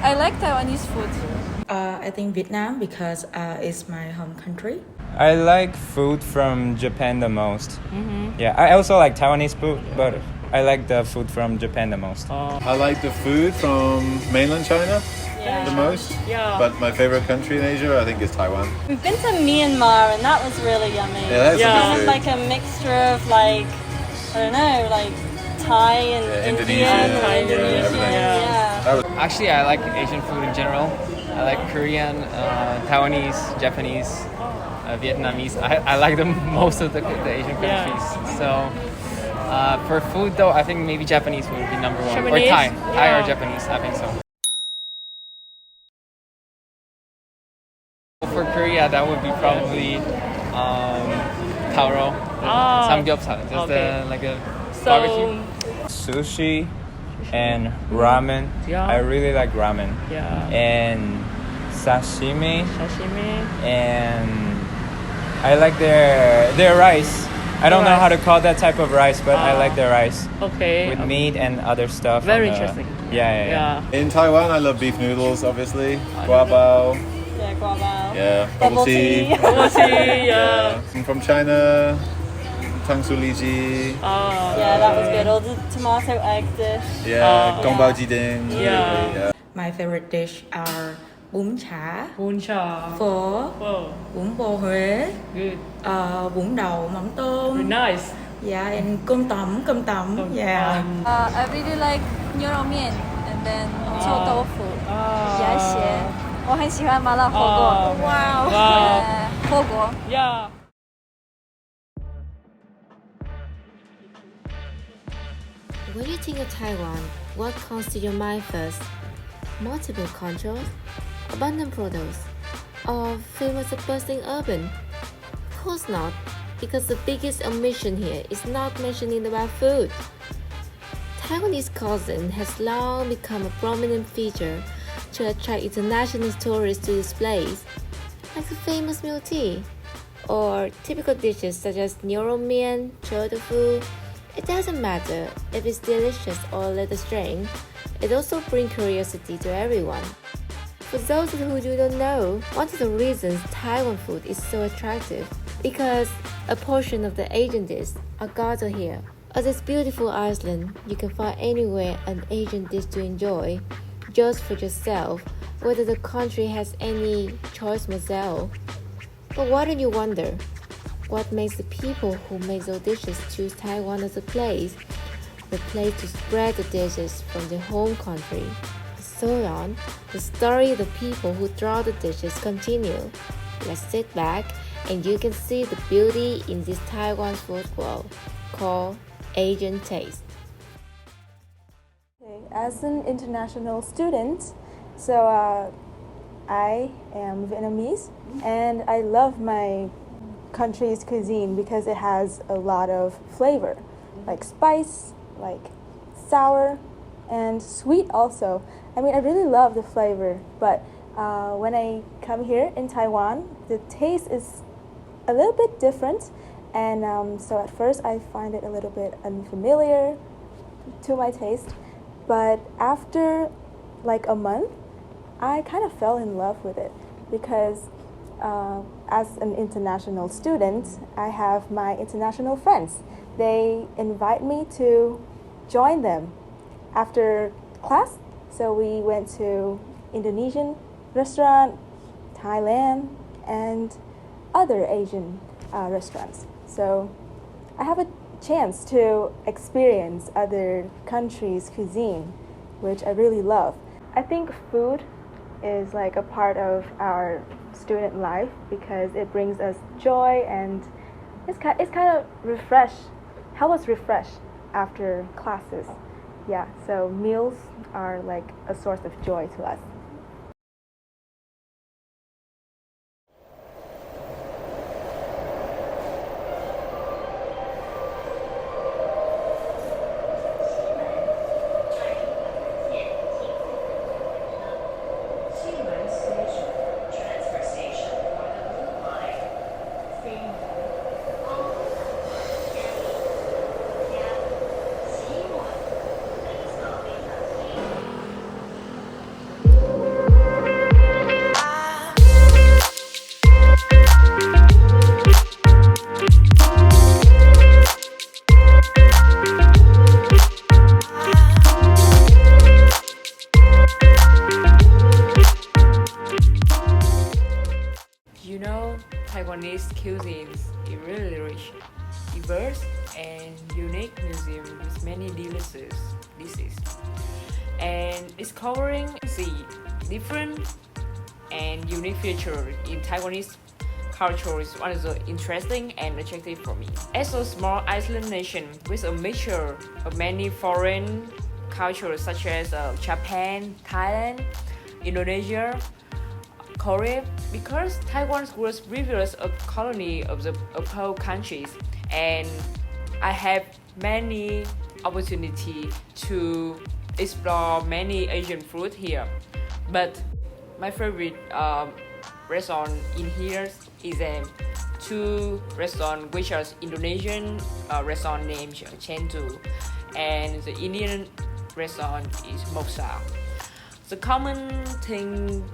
I like Taiwanese food. I think Vietnam because it's my home country. I like food from Japan the most. Yeah, I also like Taiwanese food, but I like the food from Japan the most. I like the food from mainland China the most. Yeah. But my favorite country in Asia, I think, is Taiwan. We've been to Myanmar and that was really yummy. Yeah, that's some good food. Like a mixture of like, I don't know, like Thai and Indonesian, Indian. Thai, everything. Yeah. That was Actually, I like Asian food in general. I like Korean, Taiwanese, Japanese, Vietnamese. I like most of the Asian countries. So for food though, I think maybe Japanese food would be number one. Or Japanese? Thai. Thai Yeah. or Japanese, I think so. For Korea, that would be probably taro, samgyeopsal, just like a barbecue. Sushi and ramen. Yeah. I really like ramen. Yeah. And sashimi. Sashimi. And I like their rice. I don't know how to call that type of rice, but I like their rice Okay. with meat and other stuff. Very on the- interesting. Yeah. in Taiwan, I love beef noodles, obviously. Guabao. Yeah, guava. Yeah. Bubble tea. Bubble tea, yeah. And from China, tang su li ji. Yeah, that was good. All the tomato egg dish. Yeah. Gong bao ji ding. Yeah. My favorite dish are bún chả, Bún chả. phở, Whoa, bún bò Huế, good. bún đậu mắm tôm. Nice. Yeah, and cơm tấm. Yeah. I really like 牛肉面 and then 臭豆腐、鸭血。我很喜欢麻辣火锅。Wow. 火锅。 Yeah. When you think of Taiwan, what comes to your mind first? Multiple controls, abundant products, or famous and bustling urban? Of course not, because the biggest omission here is not mentioning about food. Taiwanese cuisine has long become a prominent feature to attract international tourists to this place, like the famous milk tea, or typical dishes such as 牛肉面, chou tofu. It doesn't matter if it's delicious or a little strange, it also brings curiosity to everyone. For those who do not know, one of the reasons Taiwan food is so attractive because a portion of the Asian dish are gathered here. On this beautiful island, you can find anywhere an Asian dish to enjoy, just for yourself, whether the country has any choice myself. But why don't you wonder? What makes the people who make those dishes choose Taiwan as a place, the place to spread the dishes from their home country? So on, the story of the people who draw the dishes continue. Let's sit back and you can see the beauty in this Taiwan food world called Asian taste. As an international student, I am Vietnamese and I love my country's cuisine because it has a lot of flavor, like spice, like sour, and sweet also. I mean, I really love the flavor, but when I come here in Taiwan, the taste is a little bit different, and so at first I find it a little bit unfamiliar to my taste, but after like a month, I kind of fell in love with it because as an international student, I have my international friends. They invite me to join them after class. So we went to Indonesian restaurant, Thailand, and other Asian restaurants. So I have a chance to experience other countries' cuisine, which I really love. I think food is like a part of our student life because it brings us joy and it's kind of help us refresh after classes. Yeah, so meals are like a source of joy to us. diverse and unique museum with many delicious dishes. And discovering the different and unique features in Taiwanese culture is one of the interesting and attractive for me. As a small island nation with a mixture of many foreign cultures such as Japan, Thailand, Indonesia, Korea, because Taiwan was previously a colony of the whole countries, and I have many opportunity to explore many Asian food here. But my favorite restaurant in here is two restaurant which are Indonesian restaurant named Chentu, and the Indian restaurant is Moksa. The common thing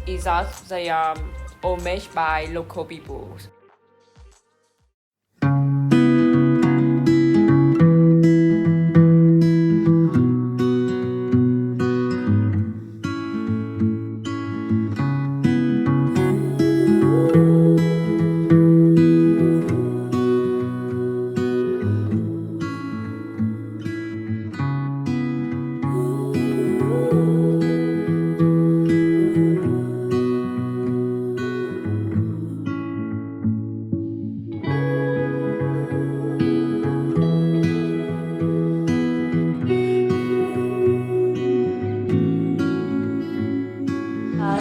is that they are all made by local people.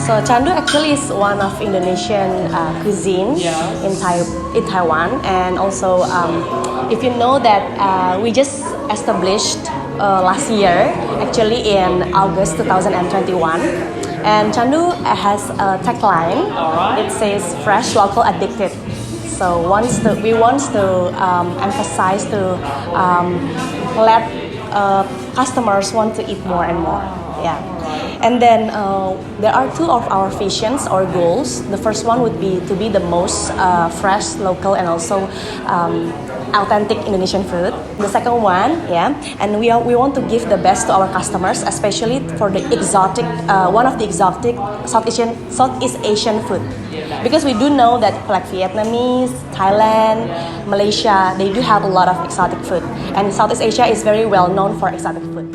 So Chandu actually is one of Indonesian cuisine in Taiwan, and also if you know that we just established last year, actually in August 2021, and Chandu has a tagline. It says "Fresh, Local, Addicted." So we want to emphasize to let customers want to eat more and more. Yeah. And then there are two of our visions or goals. The first one would be to be the most fresh, local, and also authentic Indonesian food. The second one, and we want to give the best to our customers, especially for the exotic, one of the exotic Southeast Asian food. Because we do know that like Vietnamese, Thailand, Malaysia, they do have a lot of exotic food, and Southeast Asia is very well known for exotic food.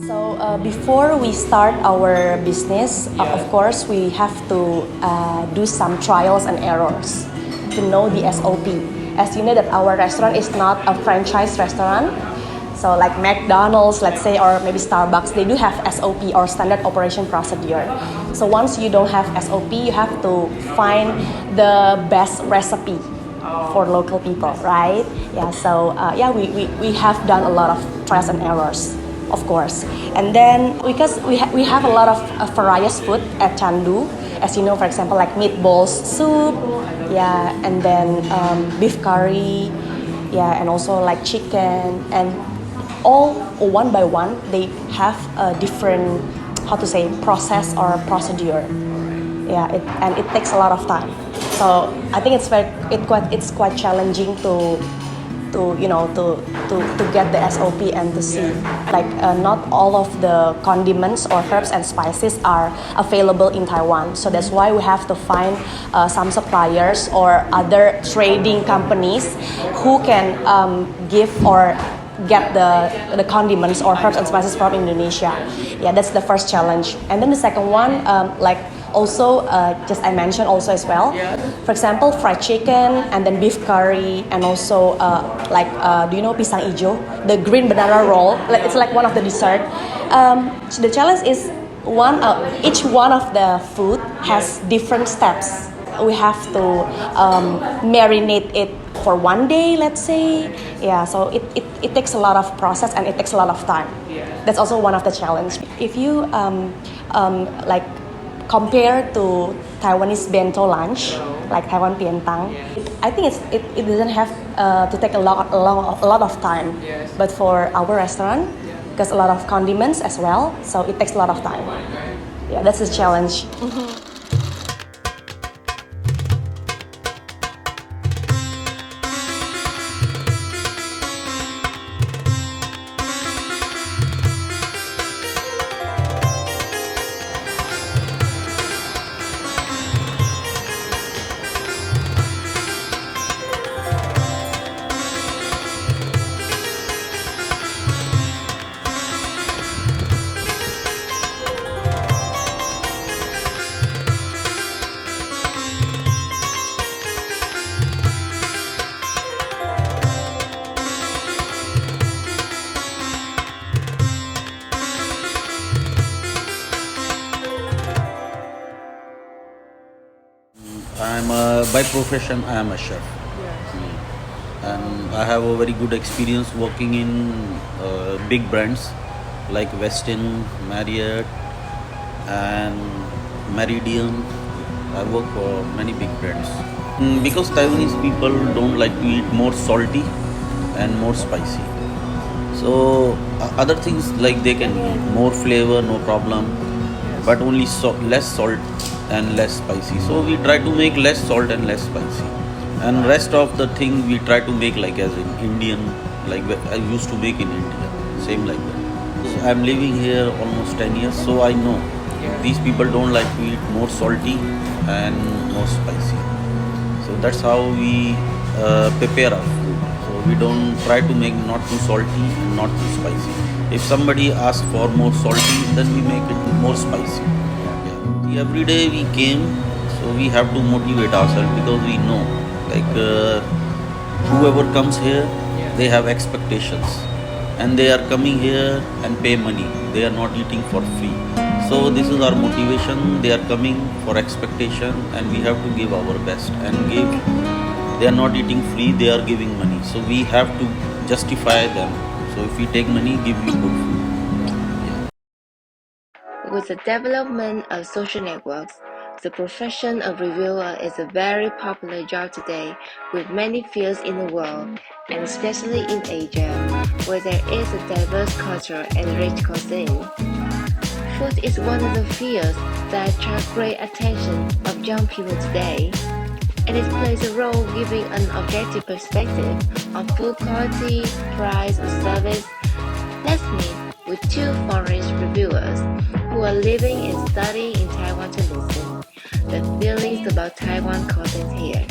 So before we start our business, of course, we have to do some trials and errors to know the SOP. As you know that our restaurant is not a franchise restaurant. So like McDonald's, let's say, or maybe Starbucks, they do have SOP or standard operation procedure. So once you don't have SOP, you have to find the best recipe for local people, right? Yeah, so we have done a lot of trials and errors, of course. And then because we have a lot of various food at Chandu, as you know, for example, like meatballs, soup, and then beef curry, and also like chicken, and all one by one they have a different, process or procedure. And it takes a lot of time. So I think it's quite challenging to get the SOP and to see not all of the condiments or herbs and spices are available in Taiwan. So that's why we have to find some suppliers or other trading companies who can give or get the condiments or herbs and spices from Indonesia. That's the first challenge. And then the second one, just I mentioned also as well. For example, fried chicken and then beef curry, and also do you know pisang ijo, the green banana roll? It's like one of the dessert. So the challenge is each one of the food has different steps. We have to marinate it for one day, let's say. So it takes a lot of process and it takes a lot of time. That's also one of the challenge. If you compare to Taiwanese bento lunch, like Taiwan pientang, I think it doesn't have to take a lot of time. But for our restaurant, because a lot of condiments as well, so it takes a lot of time. That's the challenge. by profession, I am a chef. And I have a very good experience working in big brands like Westin, Marriott, and Meridian. I work for many big brands. Because Taiwanese people don't like to eat more salty and more spicy. So other things like they can eat more flavor, no problem, but only less salt and less spicy. So we try to make less salt and less spicy. And rest of the thing we try to make like as in Indian, like I used to make in India, same like that. I'm living here almost 10 years, so I know these people don't like to eat more salty and more spicy. So that's how we prepare our food. So we don't try to make not too salty and not too spicy. If somebody asks for more salty, then we make it more spicy. Yeah. Every day we came, so we have to motivate ourselves because we know whoever comes here, they have expectations, and they are coming here and pay money. They are not eating for free. So this is our motivation. They are coming for expectation, and we have to give our best and give. They are not eating free. They are giving money. So we have to justify them. So if we take money, give you good food. With the development of social networks, the profession of reviewer is a very popular job today with many fields in the world, and especially in Asia, where there is a diverse culture and rich cuisine. Food is one of the fields that attract great attention of young people today, and it plays a role giving an objective perspective on food quality, price, or service. Let's meet with two foreign reviewers who are living and studying in Taiwan to listen the feelings about Taiwan content here.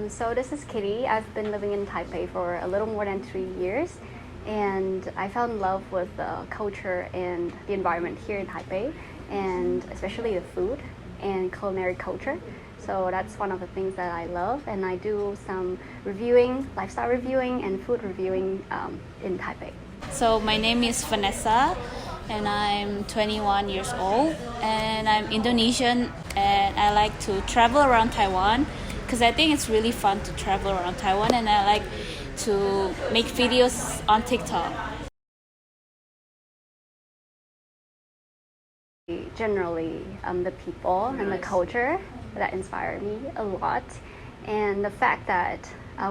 So this is Kitty. I've been living in Taipei for a little more than 3 years, and I fell in love with the culture and the environment here in Taipei, and especially the food and culinary culture. So that's one of the things that I love, and I do some reviewing, lifestyle reviewing and food reviewing in Taipei. So my name is Vanessa, and I'm 21 years old, and I'm Indonesian, and I like to travel around Taiwan because I think it's really fun to travel around Taiwan, and I like to make videos on TikTok. Generally, the people and the culture that inspire me a lot, and the fact that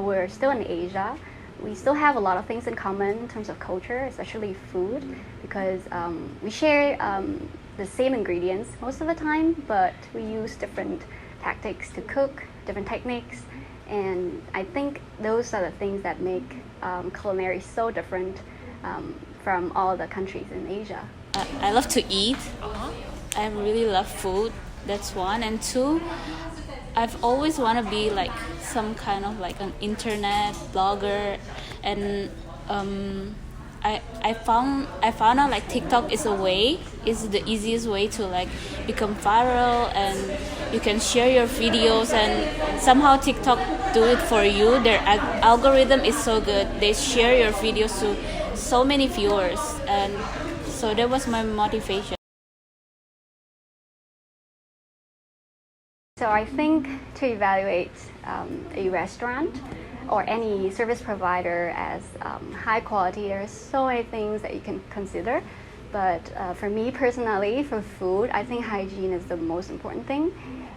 we're still in Asia, we still have a lot of things in common in terms of culture, especially food, because we share the same ingredients most of the time, but we use different tactics to cook, different techniques, and I think those are the things that make culinary so different from all the countries in Asia. I love to eat. I really love food. That's one. And two, I've always want to be like some kind of like an internet blogger, and I found out like TikTok is the easiest way to like become viral, and you can share your videos, and somehow TikTok do it for you. Their algorithm is so good. They share your videos to so many viewers, and so that was my motivation. So I think to evaluate a restaurant or any service provider as high quality, there's so many things that you can consider. But for me personally, for food, I think hygiene is the most important thing.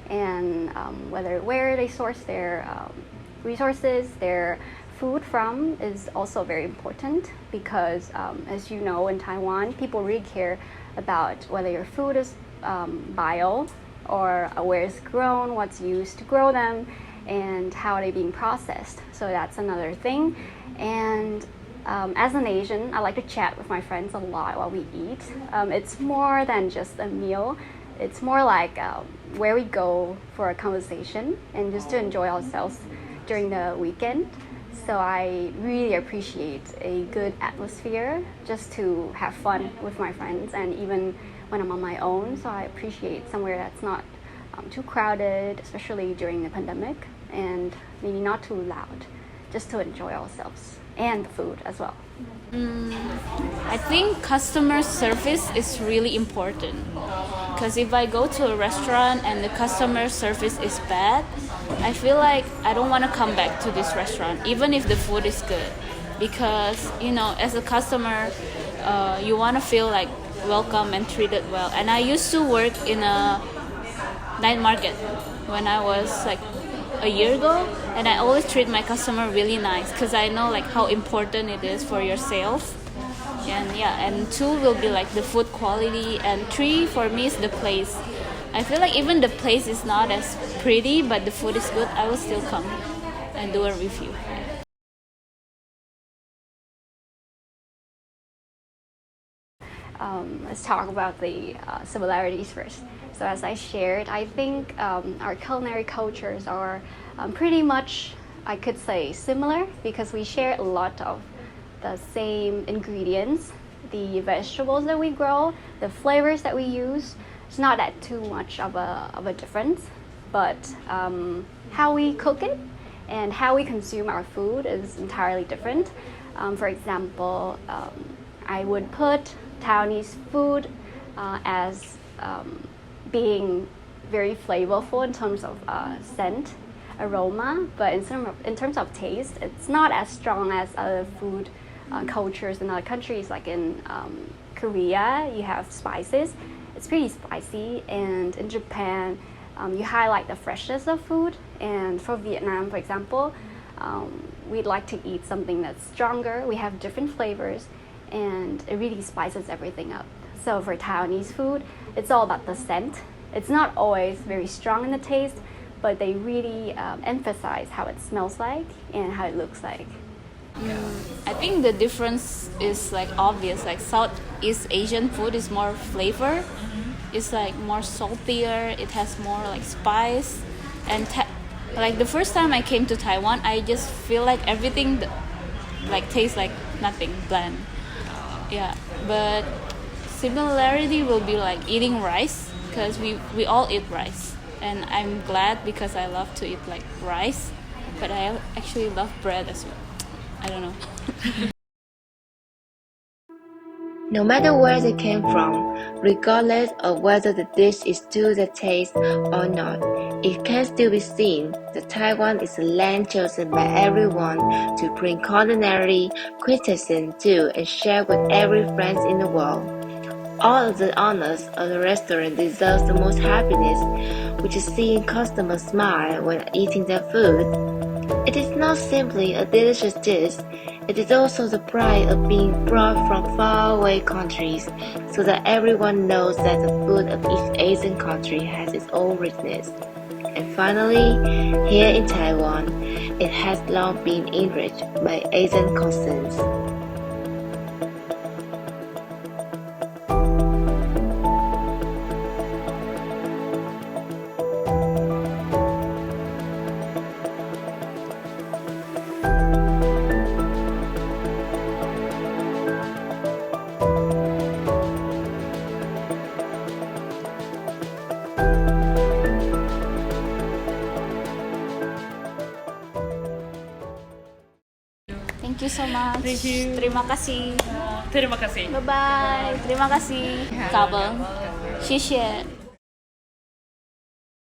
And where they source their resources, their food from is also very important, because as you know, in Taiwan, people really care about whether your food is bio, or where it's grown, what's used to grow them, and how they're being processed. So that's another thing. And as an Asian, I like to chat with my friends a lot while we eat. It's more than just a meal. It's more like where we go for a conversation and just to enjoy ourselves during the weekend. So I really appreciate a good atmosphere just to have fun with my friends, and even when I'm on my own. So I appreciate somewhere that's not too crowded, especially during the pandemic, and maybe not too loud, just to enjoy ourselves. and the food as well? I think customer service is really important, because if I go to a restaurant and the customer service is bad, I feel like I don't want to come back to this restaurant even if the food is good, because as a customer you want to feel like welcome and treated well. And I used to work in a night market when I was like a year ago, and I always treat my customer really nice because I know like how important it is for your sales. And 2 will be like the food quality, and 3 for me is the place. I feel like even the place is not as pretty, but the food is good, I will still come and do a review. Let's talk about the similarities first. So as I shared, I think our culinary cultures are pretty much, I could say, similar, because we share a lot of the same ingredients, the vegetables that we grow, the flavors that we use. It's not that too much of a difference, but how we cook it and how we consume our food is entirely different. For example, I would put Taiwanese food as being very flavorful in terms of scent, aroma, but in terms of taste, it's not as strong as other food cultures in other countries. Like in Korea, you have spices. It's pretty spicy, and in Japan, you highlight the freshness of food. And for Vietnam, for example, we'd like to eat something that's stronger. We have different flavors, and it really spices everything up. So for Taiwanese food, it's all about the scent. It's not always very strong in the taste, but they really emphasize how it smells like and how it looks like. I think the difference is like obvious. Like Southeast Asian food is more flavor. It's like more saltier. It has more like spice, and like the first time I came to Taiwan, I just feel like everything like tastes like nothing, bland. Yeah, but similarity will be like eating rice, because we all eat rice, and I'm glad because I love to eat like rice, but I actually love bread as well. I don't know. No matter where they came from, regardless of whether the dish is to the taste or not, it can still be seen that Taiwan is a land chosen by everyone to bring culinary criticism to and share with every friend in the world. All of the owners of the restaurant deserve the most happiness, which is seeing customers smile when eating their food. It is not simply a delicious dish, it is also the pride of being brought from faraway countries, so that everyone knows that the food of each Asian country has its own richness. And finally, here in Taiwan, it has long been enriched by Asian cuisines. Thank you so much. Thank you. Terima kasih. Terima kasih. Bye bye. Terima kasih. 嘎嘣，谢谢。